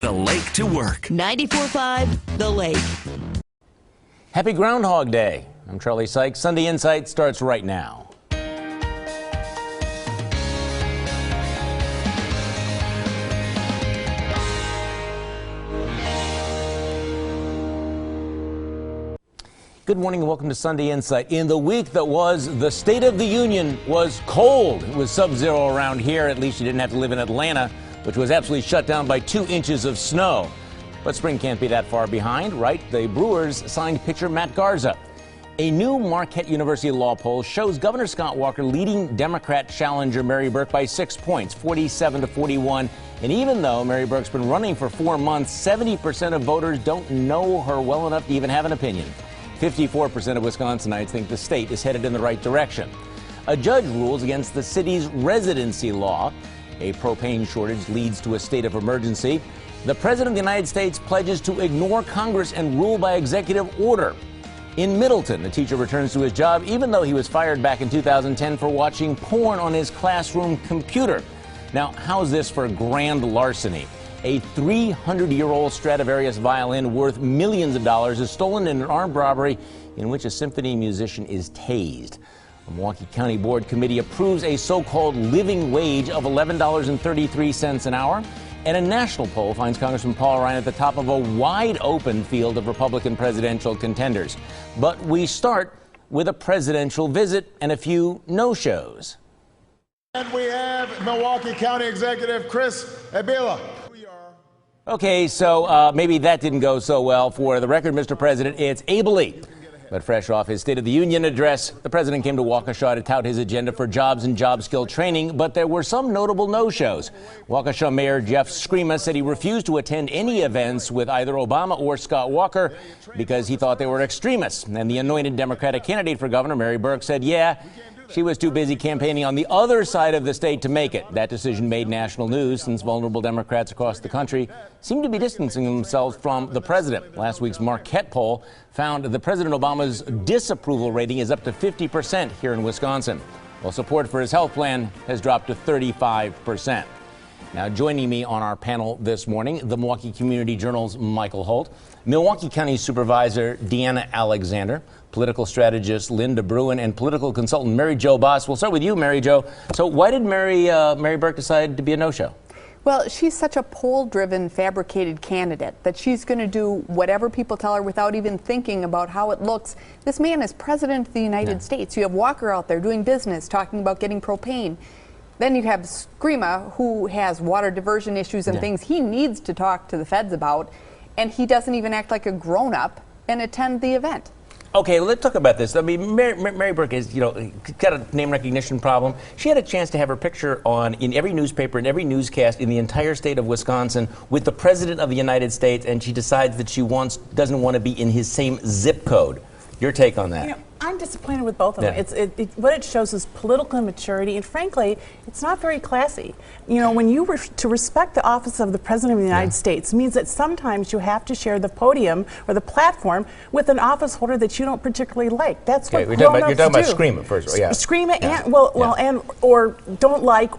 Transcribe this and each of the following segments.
The Lake to Work. 94.5 The Lake. Happy Groundhog Day. I'm Charlie Sykes. Sunday Insight starts right now. Good morning and welcome to Sunday Insight. In the week that was, the State of the Union was cold. It was sub-zero around here. At least you didn't have to live in Atlanta, which was absolutely shut down by 2 inches of snow. But spring can't be that far behind, right? The Brewers signed pitcher Matt Garza. A new Marquette University law poll shows Governor Scott Walker leading Democrat challenger Mary Burke by 6 points, 47-41. And even though Mary Burke's been running for 4 months, 70% of voters don't know her well enough to even have an opinion. 54% of Wisconsinites think the state is headed in the right direction. A judge rules against the city's residency law. A propane shortage leads to a state of emergency. The President of the United States pledges to ignore Congress and rule by executive order. In Middleton, a teacher returns to his job even though he was fired back in 2010 for watching porn on his classroom computer. Now, how's this for grand larceny? A 300-year-old Stradivarius violin worth millions of dollars is stolen in an armed robbery in which a symphony musician is tased. A Milwaukee County Board committee approves a so-called living wage of $11.33 an hour. And a national poll finds Congressman Paul Ryan at the top of a wide-open field of Republican presidential contenders. But we start with a presidential visit and a few no-shows. And we have Milwaukee County Executive Chris Abila. Okay, so maybe that didn't go so well. For the record, Mr. President, it's ably. But fresh off his State of the Union address, the president came to Waukesha to tout his agenda for jobs and job skill training, but there were some notable no-shows. Waukesha Mayor Jeff Skrema said he refused to attend any events with either Obama or Scott Walker because he thought they were extremists. And the anointed Democratic candidate for governor, Mary Burke, said, yeah, she was too busy campaigning on the other side of the state to make it. That decision made national news since vulnerable Democrats across the country seem to be distancing themselves from the president. Last week's Marquette poll found that President Obama's disapproval rating is up to 50% here in Wisconsin, while support for his health plan has dropped to 35%. Now, joining me on our panel this morning, the Milwaukee Community Journal's Michael Holt, Milwaukee County Supervisor Deanna Alexander, political strategist Linda Bruin, and political consultant Mary Jo Boss. We'll start with you, Mary Jo. So why did Mary Burke decide to be a no-show? Well, she's such a poll-driven, fabricated candidate that she's going to do whatever people tell her without even thinking about how it looks. This man is president of the United States. You have Walker out there doing business, talking about getting propane. Then you have Skrema, who has water diversion issues and things he needs to talk to the feds about, and he doesn't even act like a grown-up and attend the event. Okay, let's talk about this. I mean, Mary Burke is, got a name recognition problem. She had a chance to have her picture in every newspaper, in every newscast in the entire state of Wisconsin with the President of the United States, and she decides that she doesn't want to be in his same zip code. Your take on that? I'm disappointed with both of them. What it shows is political immaturity, and frankly, it's not very classy. When you were to respect the office of the President of the United States means that sometimes you have to share the podium or the platform with an office holder that you don't particularly like. That's what grown-ups do. You're talking about Skrema first, Skrema and or don't like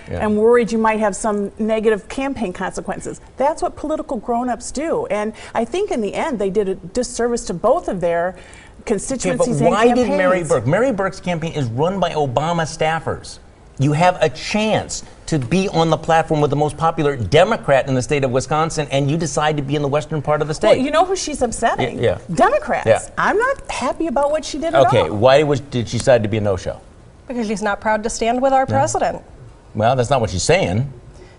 and worried you might have some negative campaign consequences. That's what political grown-ups do, and I think in the end they did a disservice to both of their constituencies and why campaigns. did Mary Burke? Mary Burke's campaign is run by Obama staffers. You have a chance to be on the platform with the most popular Democrat in the state of Wisconsin, and you decide to be in the western part of the state. Well, you know who she's upsetting? Democrats. Yeah. I'm not happy about what she did at all. Okay, why did she decide to be a no-show? Because she's not proud to stand with our president. Well, that's not what she's saying.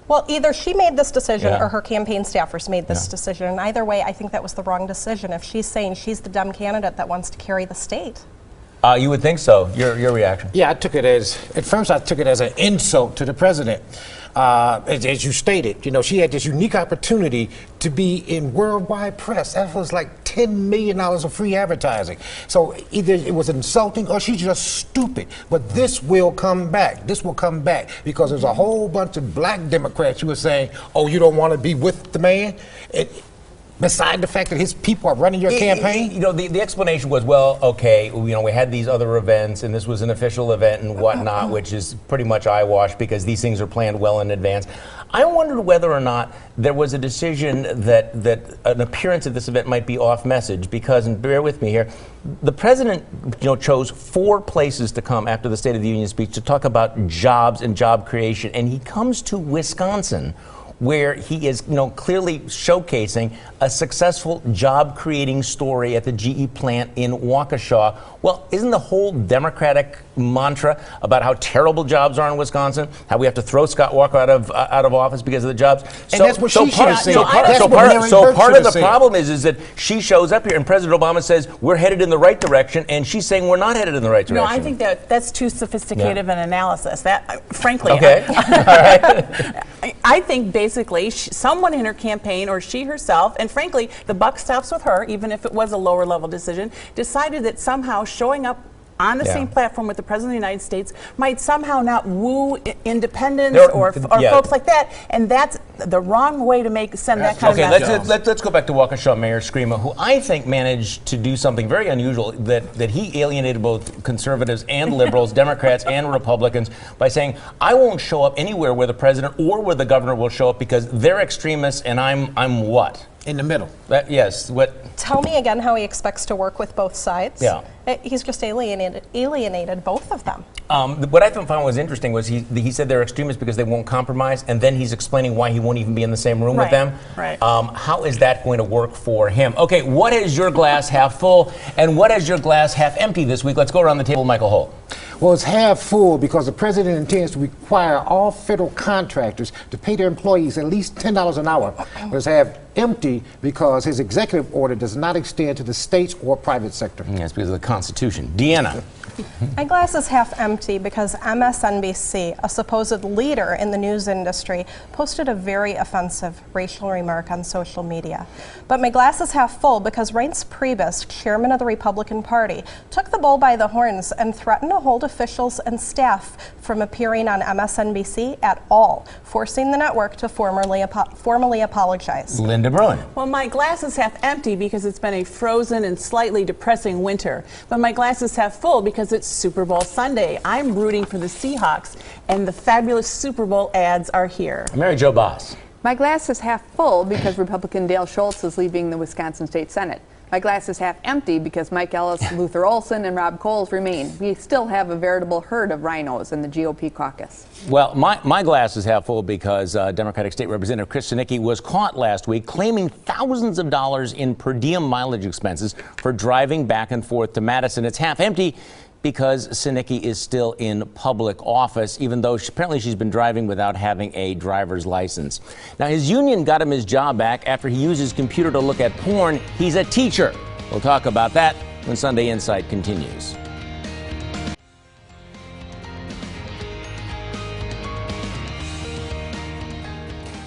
Well, either she made this decision or her campaign staffers made this decision. And either way, I think that was the wrong decision if she's saying she's the dumb candidate that wants to carry the state. You would think so. Your reaction? Yeah, at first I took it as an insult to the president. As you stated, she had this unique opportunity to be in worldwide press. That was like $10 million of free advertising. So either it was insulting or she's just stupid. But this will come back. This will come back because there's a whole bunch of black Democrats who are saying, oh, you don't want to be with the man? Beside the fact that his people are running your campaign? The explanation was, well, okay, we had these other events, and this was an official event and whatnot, which is pretty much eyewash because these things are planned well in advance. I wondered whether or not there was a decision that an appearance at this event might be off message because, and bear with me here, the president chose 4 places to come after the State of the Union speech to talk about jobs and job creation, and he comes to Wisconsin, where he is clearly showcasing a successful job-creating story at the GE plant in Waukesha. Well, isn't the whole Democratic mantra about how terrible jobs are in Wisconsin, how we have to throw Scott Walker out of office because of the jobs? And that's what she should have said. So part of the problem is that she shows up here and President Obama says we're headed in the right direction, and she's saying we're not headed in the right direction. No, I think that's too sophisticated an analysis. That, frankly, okay. All right. I think basically someone in her campaign, or she herself, and frankly, the buck stops with her, even if it was a lower level decision, decided that somehow showing up on the same platform with the President of the United States might somehow not woo independents or folks like that, and that's the wrong way to send that kind of message. Okay, let's go back to Waukesha Mayor Screama, who I think managed to do something very unusual, that he alienated both conservatives and liberals, Democrats and Republicans, by saying, I won't show up anywhere where the president or where the governor will show up because they're extremists and I'm what? In the middle. Yes. What? Tell me again how he expects to work with both sides. Yeah. He's just alienated both of them. What I found was interesting was he said they're extremists because they won't compromise, and then he's explaining why he won't even be in the same room with them. Right. How is that going to work for him? Okay, what is your glass half full, and what is your glass half empty this week? Let's go around the table, Michael Holt. Well, it's half full because the president intends to require all federal contractors to pay their employees at least $10 an hour. But it's half empty because his executive order does not extend to the states or private sector. Yes, because of the Constitution. Deanna. My glass is half empty because MSNBC, a supposed leader in the news industry, posted a very offensive racial remark on social media. But my glass is half full because Reince Priebus, chairman of the Republican Party, took the bull by the horns and threatened to hold officials and staff from appearing on MSNBC at all, forcing the network to formally apologize. Linda Bruin. Well, my glass is half empty because it's been a frozen and slightly depressing winter. But my glass is half full because it's Super Bowl Sunday. I'm rooting for the Seahawks, and the fabulous Super Bowl ads are here. Mary Jo Boss. My glass is half full because Republican Dale Schultz is leaving the Wisconsin State Senate. My glass is half empty because Mike Ellis, Luther Olson, and Rob Coles remain. We still have a veritable herd of rhinos in the GOP caucus. Well, my glass is half full because Democratic State Representative Chris Sinicki was caught last week claiming thousands of dollars in per diem mileage expenses for driving back and forth to Madison. It's half empty because Sinicki is still in public office, even though apparently she's been driving without having a driver's license. Now, his union got him his job back after he used his computer to look at porn. He's a teacher. We'll talk about that when Sunday Insight continues.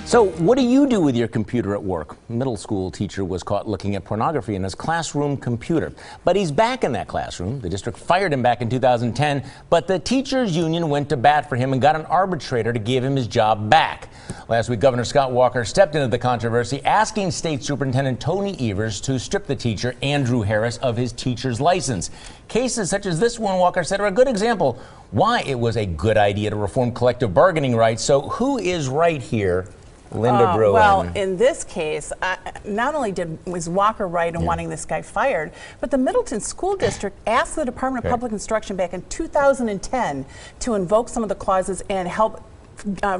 So what do you do with your computer at work? A middle school teacher was caught looking at pornography in his classroom computer. But he's back in that classroom. The district fired him back in 2010, but the teachers union went to bat for him and got an arbitrator to give him his job back. Last week, Governor Scott Walker stepped into the controversy, asking State Superintendent Tony Evers to strip the teacher, Andrew Harris, of his teacher's license. Cases such as this one, Walker said, are a good example why it was a good idea to reform collective bargaining rights. So who is right here? Linda Bruin. Well, in this case, not only was Walker right in wanting this guy fired, but the Middleton School District asked the Department of Public Instruction back in 2010 to invoke some of the clauses and help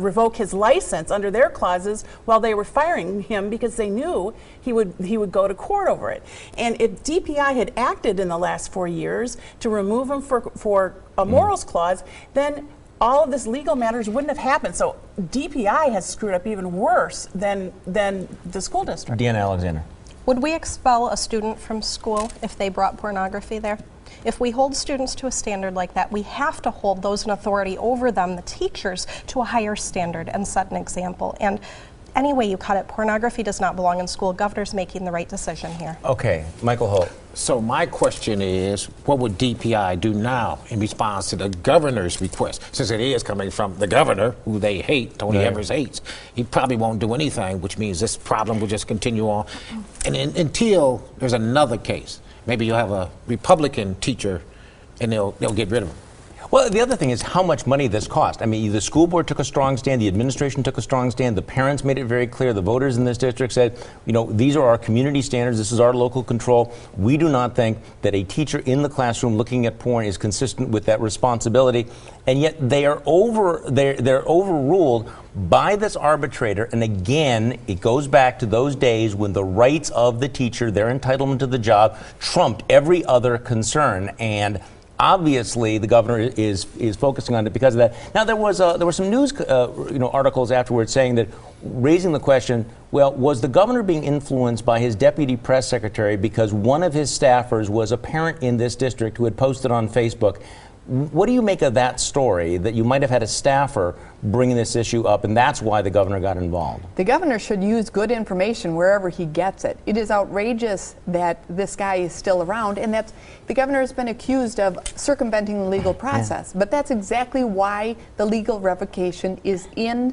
revoke his license under their clauses while they were firing him because they knew he would go to court over it. And if DPI had acted in the last 4 years to remove him for a morals clause, then all of this legal matters wouldn't have happened. So DPI has screwed up even worse than the school district. Deanna Alexander. Would we expel a student from school if they brought pornography there? If we hold students to a standard like that, we have to hold those in authority over them, the teachers, to a higher standard and set an example. And any way you cut it, pornography does not belong in school. Governor's making the right decision here. Okay, Michael Holt. So my question is, what would DPI do now in response to the governor's request? Since it is coming from the governor, who they hate, Tony Evers hates, he probably won't do anything, which means this problem will just continue on. And until there's another case, maybe you'll have a Republican teacher and they'll get rid of him. Well, the other thing is how much money this cost. I mean, the school board took a strong stand, the administration took a strong stand, the parents made it very clear, the voters in this district said, you know, these are our community standards, this is our local control. We do not think that a teacher in the classroom looking at porn is consistent with that responsibility, and yet they're overruled by this arbitrator. And again, it goes back to those days when the rights of the teacher, their entitlement to the job, trumped every other concern. And obviously, the governor is focusing on it because of that. Now, there were some news articles afterwards saying that, raising the question, well, was the governor being influenced by his deputy press secretary because one of his staffers was a parent in this district who had posted on Facebook? What do you make of that story, that you might have had a staffer bringing this issue up, and that's why the governor got involved? The governor should use good information wherever he gets it. It is outrageous that this guy is still around, and that the governor has been accused of circumventing the legal process. But that's exactly why the legal revocation is in.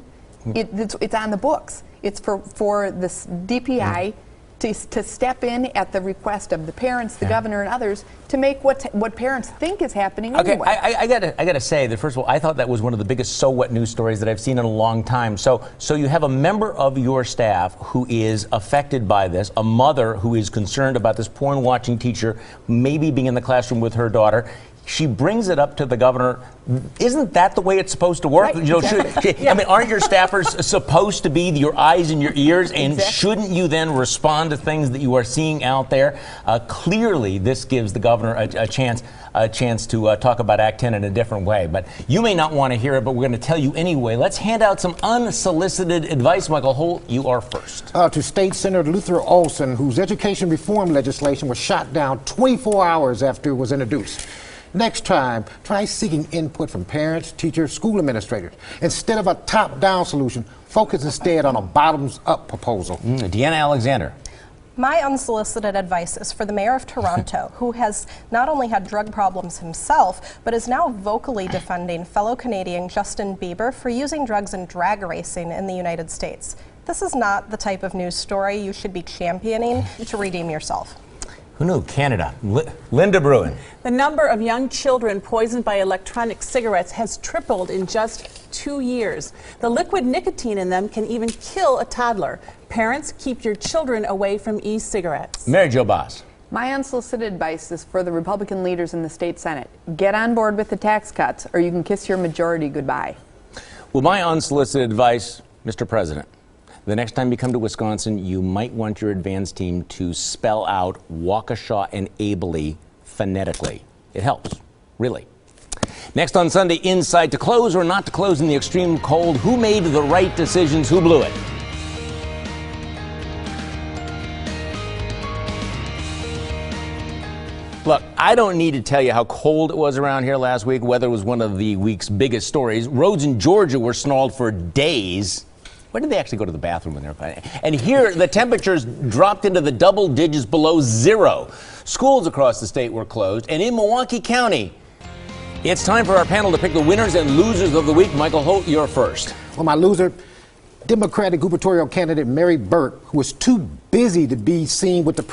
It's on the books. It's for the DPI to step in at the request of the parents, the governor, and others to make what parents think is happening anyway. I gotta say that, first of all, I thought that was one of the biggest so what news stories that I've seen in a long time. So you have a member of your staff who is affected by this, a mother who is concerned about this porn watching teacher maybe being in the classroom with her daughter. She brings it up to the governor. Isn't that the way it's supposed to work? Right, you know, exactly. I mean, aren't your staffers supposed to be your eyes and your ears? And exactly. Shouldn't you then respond to things that you are seeing out there? Clearly, this gives the governor a chance to talk about Act 10 in a different way. But you may not want to hear it, but we're going to tell you anyway. Let's hand out some unsolicited advice. Michael Holt, you are first. To State Senator Luther Olson, whose education reform legislation was shot down 24 hours after it was introduced. Next time, try seeking input from parents, teachers, school administrators. Instead of a top-down solution, focus instead on a bottoms-up proposal. Deanna Alexander. My unsolicited advice is for the mayor of Toronto, who has not only had drug problems himself, but is now vocally defending fellow Canadian Justin Bieber for using drugs in drag racing in the United States. This is not the type of news story you should be championing to redeem yourself. Who knew? Canada. Linda Bruin. The number of young children poisoned by electronic cigarettes has tripled in just 2 years. The liquid nicotine in them can even kill a toddler. Parents, keep your children away from e-cigarettes. Mary Jo Boss. My unsolicited advice is for the Republican leaders in the state Senate. Get on board with the tax cuts, or you can kiss your majority goodbye. Well, my unsolicited advice, Mr. President, the next time you come to Wisconsin, you might want your advance team to spell out Waukesha and Abilene phonetically. It helps, really. Next on Sunday, Inside, to close or not to close in the extreme cold. Who made the right decisions? Who blew it? Look, I don't need to tell you how cold it was around here last week. Weather was one of the week's biggest stories. Roads in Georgia were snarled for days. When did they actually go to the bathroom when they were fighting? And here, the temperatures dropped into the double digits below zero. Schools across the state were closed. And in Milwaukee County, it's time for our panel to pick the winners and losers of the week. Michael Holt, you're first. Well, my loser, Democratic gubernatorial candidate Mary Burke, who was too busy to be seen with the